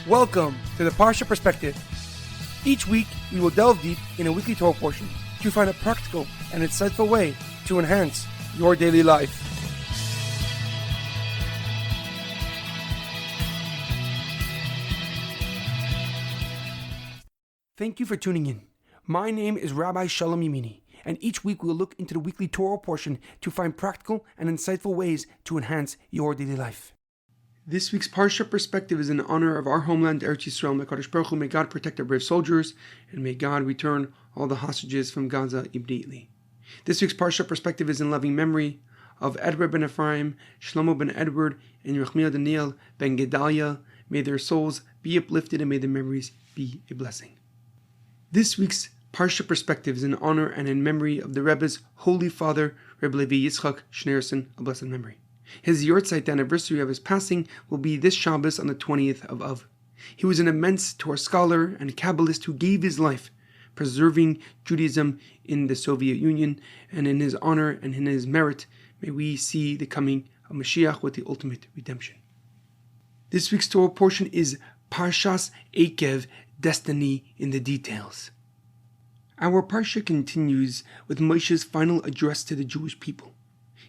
Welcome to the Parsha Perspective. Each week, we will delve deep in a weekly Torah portion to find a practical and insightful way to enhance your daily life. Thank you for tuning in. My name is Rabbi Shalom Yamini, and each week we will look into the weekly Torah portion to find practical and insightful ways to enhance your daily life. This week's Parsha Perspective is in honor of our homeland, Eretz Yisroel. May Kadosh Baruch Hu, may God protect our brave soldiers, and may God return all the hostages from Gaza immediately. This week's Parsha Perspective is in loving memory of Edward Ben Efraim, Shlomo Ben Edward, and Yirachmiel Daniel Ben Gedalia. May their souls be uplifted and may their memories be a blessing. This week's Parsha Perspective is in honor and in memory of the Rebbe's Holy Father, Reb Levi Yitzchak Schneerson, a blessed memory. His Yahrzeit anniversary of his passing will be this Shabbos on the 20th of Av. He was an immense Torah scholar and Kabbalist who gave his life preserving Judaism in the Soviet Union, and in his honor and in his merit, may we see the coming of Moshiach with the ultimate redemption. This week's Torah portion is Parshas Eikev, Destiny in the Details. Our Parsha continues with Moshe's final address to the Jewish people.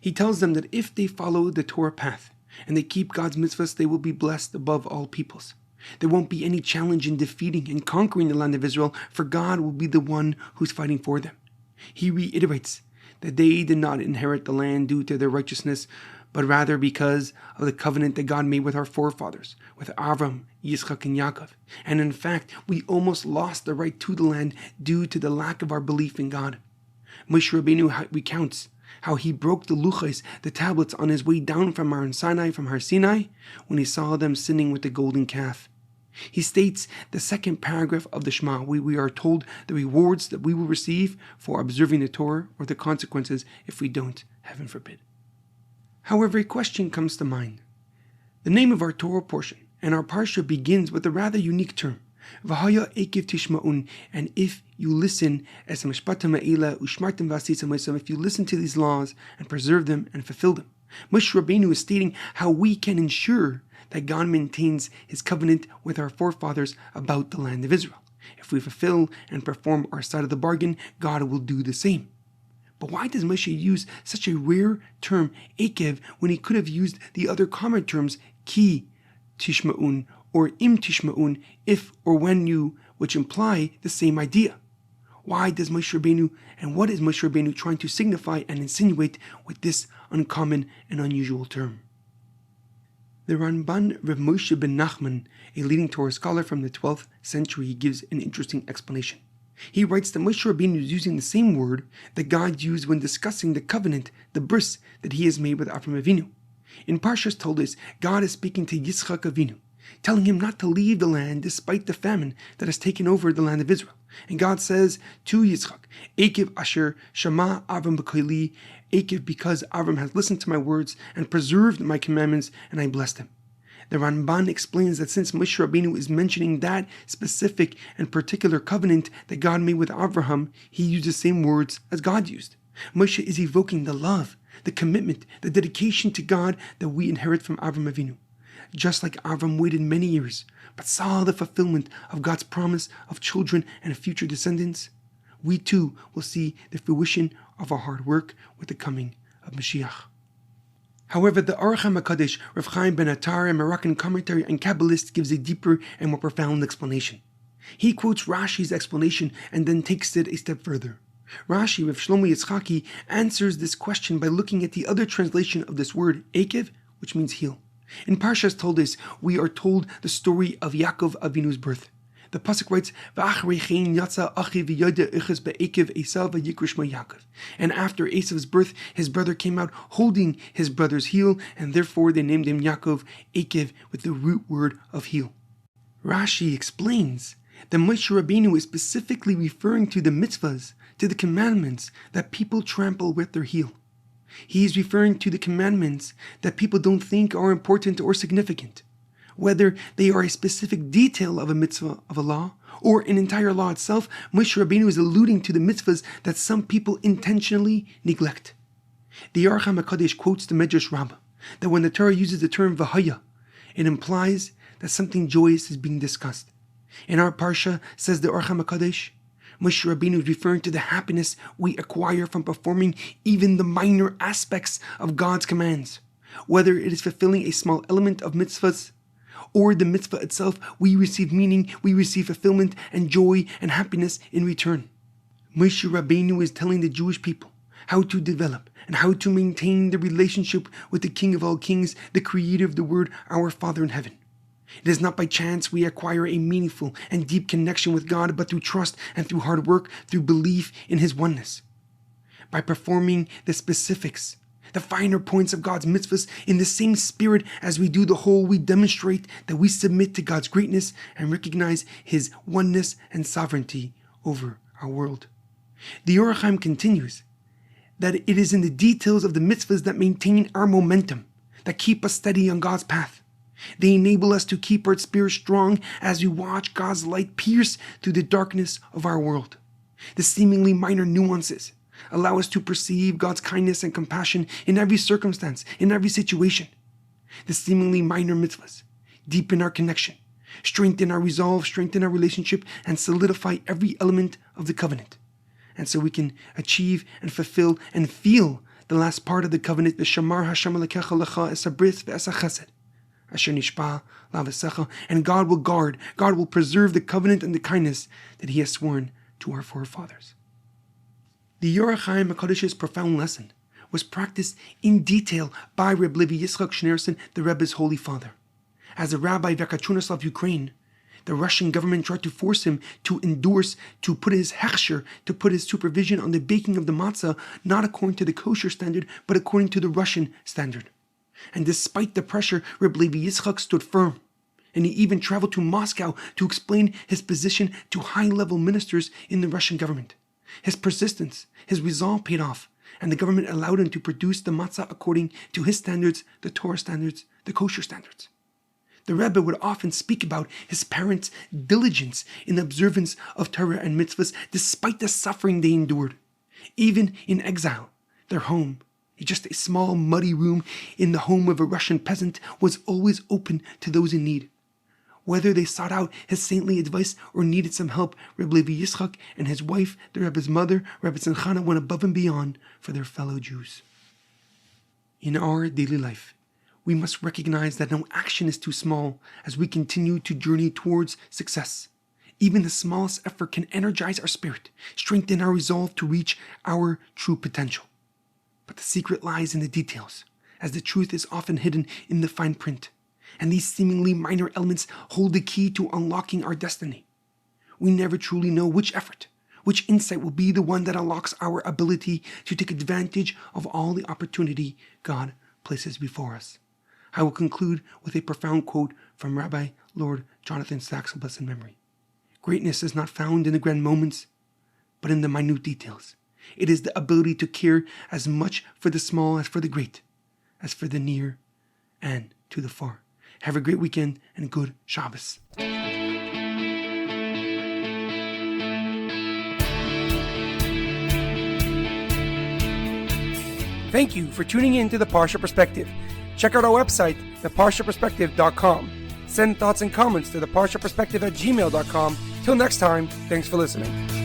He tells them that if they follow the Torah path and they keep God's mitzvahs, they will be blessed above all peoples. There won't be any challenge in defeating and conquering the land of Israel, for God will be the one who's fighting for them. He reiterates that they did not inherit the land due to their righteousness, but rather because of the covenant that God made with our forefathers, with Avram, Yitzchak, and Yaakov. And in fact, we almost lost the right to the land due to the lack of our belief in God. Moshe Rabbeinu recounts how he broke the luchos, the tablets, on his way down from Har Sinai, when he saw them sinning with the golden calf. He states the second paragraph of the Shema, where we are told the rewards that we will receive for observing the Torah, or the consequences if we don't, heaven forbid. However, a question comes to mind. The name of our Torah portion and our Parsha begins with a rather unique term, V'haya Eikev Tishma'un, and if you listen, as mishpatim ha'ela ushmartim v'asisam ma'asam, if you listen to these laws and preserve them and fulfill them. Moshe Rabbeinu is stating how we can ensure that God maintains his covenant with our forefathers about the land of Israel. If we fulfill and perform our side of the bargain, God will do the same. But why does Moshe use such a rare term, Eikev, when he could have used the other common terms, ki tishma'un, or im tishma'un, if or when you, which imply the same idea? Why does Moshe Rabbeinu, and what is Moshe Rabbeinu trying to signify and insinuate with this uncommon and unusual term? The Ramban Reb Moshe ben Nachman, a leading Torah scholar from the 12th century, gives an interesting explanation. He writes that Moshe Rabbeinu is using the same word that God used when discussing the covenant, the bris, that he has made with Avraham Avinu. In Parshas Toldos, God is speaking to Yitzchak Avinu, telling him not to leave the land despite the famine that has taken over the land of Israel. And God says to Yitzchak, Eikev asher shama Avram b'koili, Eikev, because Avram has listened to my words and preserved my commandments, and I blessed him. The Ramban explains that since Moshe Rabbeinu is mentioning that specific and particular covenant that God made with Avraham, he used the same words as God used. Moshe is evoking the love, the commitment, the dedication to God that we inherit from Avraham Avinu. Just like Avram waited many years, but saw the fulfillment of God's promise of children and future descendants, we too will see the fruition of our hard work with the coming of Moshiach. However, the Aruch HaMakadosh, Rav Chaim ben Attar, a Moroccan commentary and Kabbalist, gives a deeper and more profound explanation. He quotes Rashi's explanation and then takes it a step further. Rashi, Rav Shlomo Yitzchaki, answers this question by looking at the other translation of this word, Eikev, which means heel. In Parshas Toldos, we are told the story of Yaakov Avinu's birth. The pasuk writes, "V'acharei yatsa achi v'yada iches be'ekev Esav v'yikra shmo Yaakov." And after Esav's birth, his brother came out holding his brother's heel, and therefore they named him Yaakov, Eikev, with the root word of heel. Rashi explains that Moshe Rabbeinu is specifically referring to the mitzvahs, to the commandments that people trample with their heel. He is referring to the commandments that people don't think are important or significant, whether they are a specific detail of a mitzvah of a law or an entire law itself. Moshe Rabbeinu is alluding to the mitzvahs that some people intentionally neglect. The Aruch HaMakadosh quotes the Midrash Rabbah that when the Torah uses the term v'haya, it implies that something joyous is being discussed. In our Parsha, says the Orcham HaKadosh, Moshe Rabbeinu is referring to the happiness we acquire from performing even the minor aspects of God's commands. Whether it is fulfilling a small element of mitzvahs, or the mitzvah itself, we receive meaning, we receive fulfillment and joy and happiness in return. Moshe Rabbeinu is telling the Jewish people how to develop and how to maintain the relationship with the King of all kings, the creator of the word, our Father in heaven. It is not by chance we acquire a meaningful and deep connection with God, but through trust and through hard work, through belief in His oneness. By performing the specifics, the finer points of God's mitzvahs in the same spirit as we do the whole, we demonstrate that we submit to God's greatness and recognize His oneness and sovereignty over our world. The Yirachmiel continues that it is in the details of the mitzvahs that maintain our momentum, that keep us steady on God's path. They enable us to keep our spirit strong as we watch God's light pierce through the darkness of our world. The seemingly minor nuances allow us to perceive God's kindness and compassion in every circumstance, in every situation. The seemingly minor mitzvahs deepen our connection, strengthen our resolve, strengthen our relationship, and solidify every element of the covenant. And so we can achieve and fulfill and feel the last part of the covenant, V'shamar Hashem Elokecha lecha es habrith ve'es hachesed. And God will guard, God will preserve the covenant and the kindness that He has sworn to our forefathers. The Yirachmiel HaKadosh's profound lesson was practiced in detail by Reb Levi Yitzchak Schneerson, the Rebbe's holy father. As a rabbi of Yekachunas Ukraine, the Russian government tried to force him to endorse, to put his hechsher, to put his supervision on the baking of the matzah, not according to the kosher standard, but according to the Russian standard. And despite the pressure, Reb Levi Yitzchak stood firm. And he even traveled to Moscow to explain his position to high-level ministers in the Russian government. His persistence, his resolve paid off, and the government allowed him to produce the matzah according to his standards, the Torah standards, the kosher standards. The Rebbe would often speak about his parents' diligence in the observance of Torah and mitzvahs despite the suffering they endured. Even in exile, their home, just a small muddy room in the home of a Russian peasant, was always open to those in need. Whether they sought out his saintly advice or needed some help, Reb Levi Yitzchak and his wife, the Rebbe's mother, Rebbe Tzimchana, went above and beyond for their fellow Jews. In our daily life, we must recognize that no action is too small as we continue to journey towards success. Even the smallest effort can energize our spirit, strengthen our resolve to reach our true potential. But the secret lies in the details, as the truth is often hidden in the fine print. And these seemingly minor elements hold the key to unlocking our destiny. We never truly know which effort, which insight will be the one that unlocks our ability to take advantage of all the opportunity God places before us. I will conclude with a profound quote from Rabbi Lord Jonathan Sachs, blessed memory. Greatness is not found in the grand moments, but in the minute details. It is the ability to care as much for the small as for the great, as for the near and to the far. Have a great weekend and good Shabbos. Thank you for tuning in to the Parsha Perspective. Check out our website, theparshaperspective.com. Send thoughts and comments to theparshaperspective@gmail.com. Till next time, thanks for listening.